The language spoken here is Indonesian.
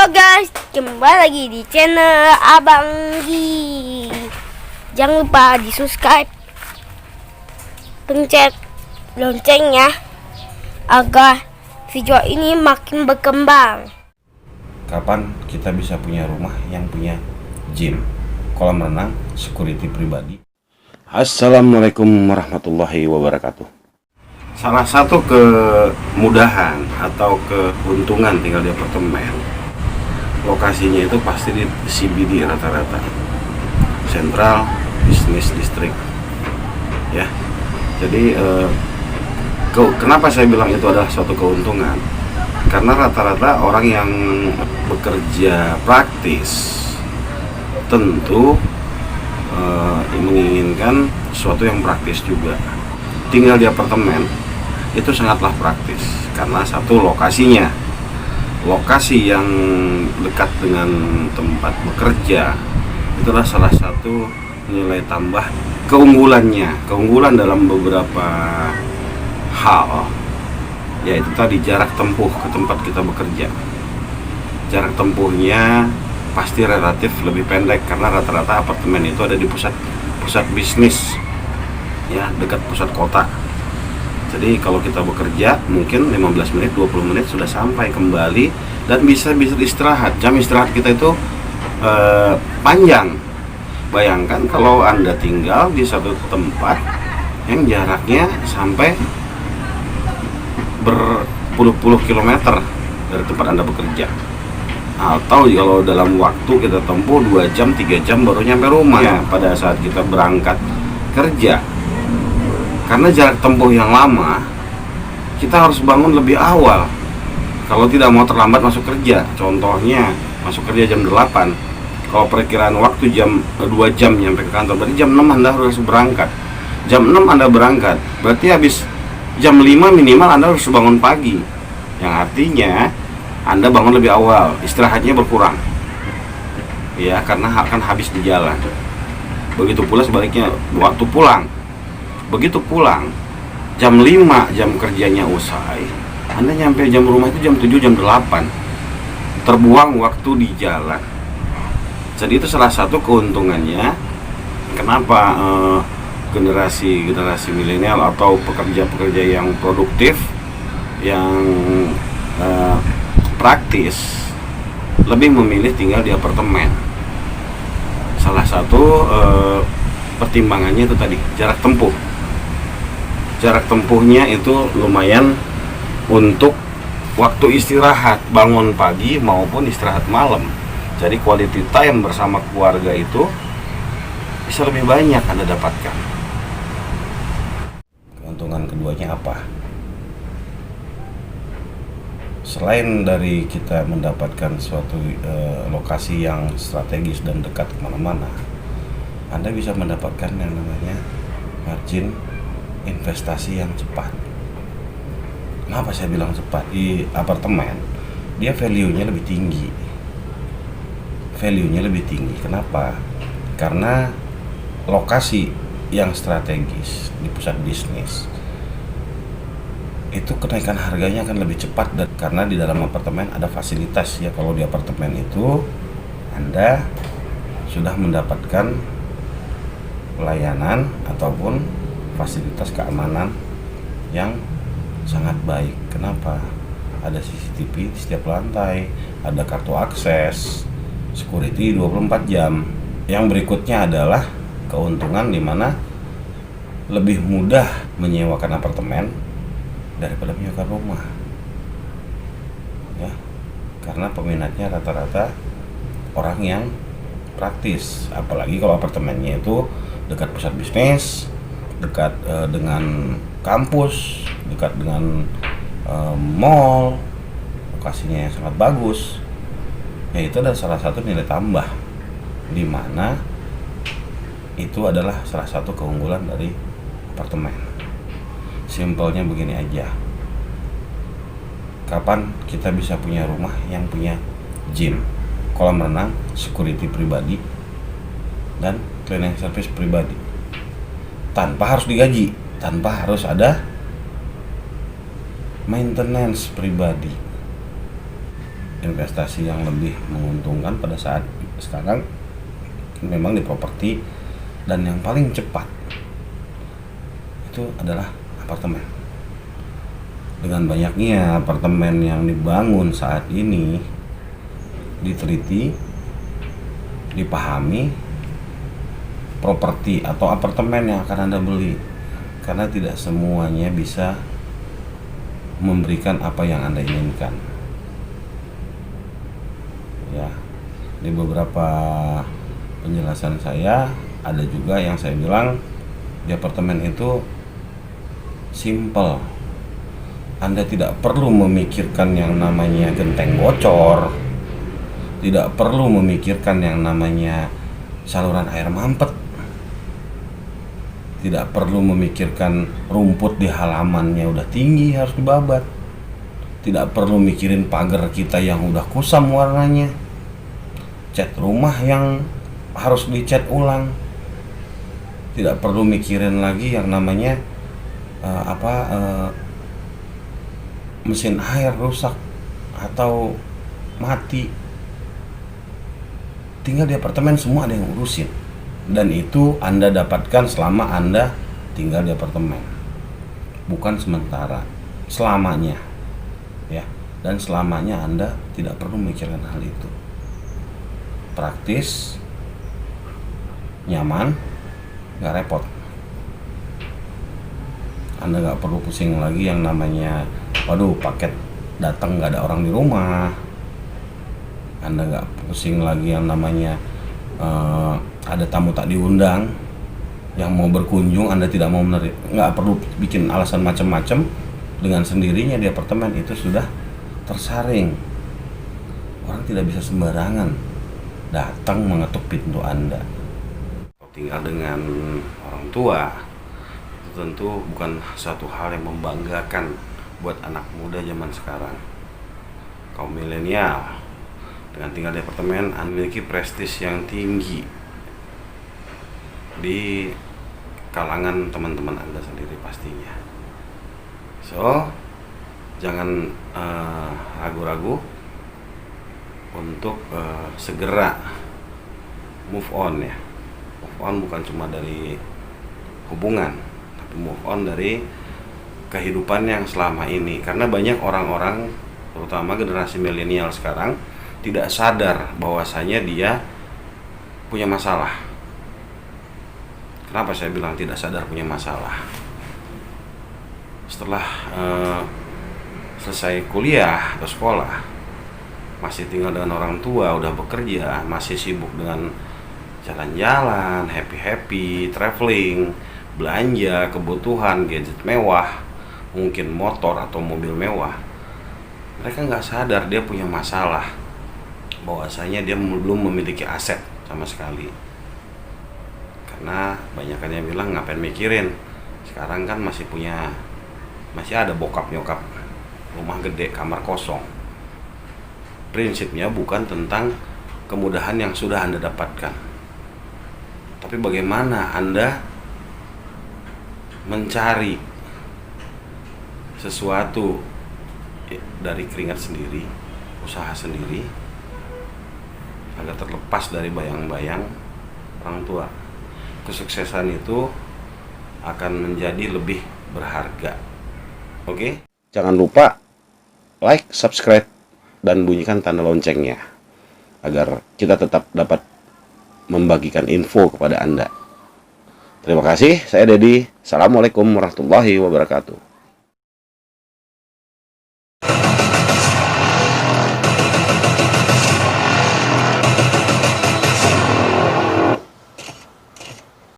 Halo guys, kembali lagi di channel Abang Gi. Jangan lupa di subscribe, pencet loncengnya agar video ini makin berkembang. Kapan kita bisa punya rumah yang punya gym, kolam renang, security pribadi? Assalamualaikum warahmatullahi wabarakatuh. Salah satu kemudahan atau keuntungan tinggal di apartemen, lokasinya itu pasti di CBD rata-rata, Central Business District, ya. Jadi kenapa saya bilang itu adalah suatu keuntungan? Karena rata-rata orang yang bekerja praktis tentu menginginkan sesuatu yang praktis juga. Tinggal di apartemen itu sangatlah praktis karena satu, lokasi yang dekat dengan tempat bekerja itu adalah salah satu nilai tambah keunggulan dalam beberapa hal, yaitu tadi jarak tempuh ke tempat kita bekerja. Jarak tempuhnya pasti relatif lebih pendek karena rata-rata apartemen itu ada di pusat bisnis, ya, dekat pusat kota. Jadi kalau kita bekerja mungkin 15 menit, 20 menit sudah sampai kembali dan bisa istirahat. Jam istirahat kita itu panjang. Bayangkan kalau Anda tinggal di satu tempat yang jaraknya sampai berpuluh-puluh kilometer dari tempat Anda bekerja. Atau kalau dalam waktu kita tempuh 2 jam, 3 jam baru nyampe rumah, ya, pada saat kita berangkat kerja. Karena jarak tempuh yang lama, kita harus bangun lebih awal kalau tidak mau terlambat masuk kerja. Contohnya masuk kerja jam 8, kalau perkiraan waktu 2 jam nyampe ke kantor, berarti jam 6 Anda harus berangkat. Jam 6 Anda berangkat, berarti habis jam 5 minimal Anda harus bangun pagi, yang artinya Anda bangun lebih awal, istirahatnya berkurang, ya, karena akan habis di jalan. Begitu pula sebaliknya waktu pulang. Begitu pulang jam 5, jam kerjanya usai, Anda nyampe jam rumah itu jam 7, jam 8, terbuang waktu di jalan. Jadi itu salah satu keuntungannya kenapa generasi milenial atau pekerja yang produktif, yang praktis, lebih memilih tinggal di apartemen. Salah satu pertimbangannya itu tadi, jarak tempuh. Jarak tempuhnya itu lumayan untuk waktu istirahat, bangun pagi maupun istirahat malam. Jadi quality time bersama keluarga itu bisa lebih banyak Anda dapatkan. Keuntungan keduanya apa? Selain dari kita mendapatkan suatu lokasi yang strategis dan dekat kemana-mana, Anda bisa mendapatkan yang namanya margin investasi yang cepat. Kenapa saya bilang cepat? Di apartemen dia value-nya lebih tinggi. Kenapa? Karena lokasi yang strategis di pusat bisnis itu kenaikan harganya akan lebih cepat, dan karena di dalam apartemen ada fasilitas, ya. Kalau di apartemen itu Anda sudah mendapatkan pelayanan ataupun fasilitas keamanan yang sangat baik. Kenapa? Ada CCTV di setiap lantai, ada kartu akses, security 24 jam. Yang berikutnya adalah keuntungan di mana lebih mudah menyewakan apartemen daripada menyewakan rumah, ya, karena peminatnya rata-rata orang yang praktis. Apalagi kalau apartemennya itu dekat pusat bisnis, dekat dengan kampus, dekat dengan mall, lokasinya yang sangat bagus, ya, itu adalah salah satu nilai tambah, di mana itu adalah salah satu keunggulan dari apartemen. Simpelnya begini aja, kapan kita bisa punya rumah yang punya gym, kolam renang, security pribadi, dan cleaning service pribadi, tanpa harus digaji, tanpa harus ada maintenance pribadi. investasi yang lebih menguntungkan pada saat sekarang memang di properti, dan yang paling cepat itu adalah apartemen. Dengan banyaknya apartemen yang dibangun saat ini, diteliti, dipahami properti atau apartemen yang akan Anda beli, karena tidak semuanya bisa memberikan apa yang Anda inginkan. Ya, di beberapa penjelasan saya ada juga yang saya bilang di apartemen itu simple. Anda tidak perlu memikirkan yang namanya genteng bocor, tidak perlu memikirkan yang namanya saluran air mampet, tidak perlu memikirkan rumput di halamannya udah tinggi harus dibabat, tidak perlu mikirin pagar kita yang udah kusam warnanya, cat rumah yang harus dicat ulang, tidak perlu mikirin lagi yang namanya mesin air rusak atau mati. Tinggal di apartemen semua ada yang urusin, dan itu Anda dapatkan selama Anda tinggal di apartemen, bukan sementara, selamanya ya. Dan selamanya Anda tidak perlu memikirkan hal itu. Praktis, nyaman, nggak repot. Anda nggak perlu pusing lagi yang namanya waduh paket datang nggak ada orang di rumah. Anda nggak pusing lagi yang namanya ada tamu tak diundang yang mau berkunjung, Anda tidak mau menerima, nggak perlu bikin alasan macam-macam. Dengan sendirinya di apartemen itu sudah tersaring. Orang tidak bisa sembarangan datang mengetuk pintu Anda. Tinggal dengan orang tua itu tentu bukan satu hal yang membanggakan buat anak muda zaman sekarang. Kaum milenial dengan tinggal di apartemen memiliki prestis yang tinggi di kalangan teman-teman Anda sendiri pastinya. So, jangan ragu-ragu untuk segera move on ya. Move on bukan cuma dari hubungan, tapi move on dari kehidupan yang selama ini. Karena banyak orang-orang, terutama generasi milenial sekarang, tidak sadar bahwasanya dia punya masalah. Kenapa saya bilang tidak sadar punya masalah? Setelah selesai kuliah atau sekolah, masih tinggal dengan orang tua, udah bekerja, masih sibuk dengan jalan-jalan, happy-happy, traveling, belanja, kebutuhan, gadget mewah, mungkin motor atau mobil mewah. Mereka nggak sadar dia punya masalah, bahwasanya dia belum memiliki aset sama sekali. Karena banyak yang bilang ngapain mikirin, sekarang kan masih ada bokap nyokap, rumah gede, kamar kosong. Prinsipnya bukan tentang kemudahan yang sudah Anda dapatkan, tapi bagaimana Anda mencari sesuatu dari keringat sendiri, usaha sendiri, agar terlepas dari bayang-bayang orang tua. Kesuksesan itu akan menjadi lebih berharga. Oke? Jangan lupa like, subscribe, dan bunyikan tanda loncengnya agar kita tetap dapat membagikan info kepada Anda. Terima kasih, saya Dedi. Assalamualaikum warahmatullahi wabarakatuh.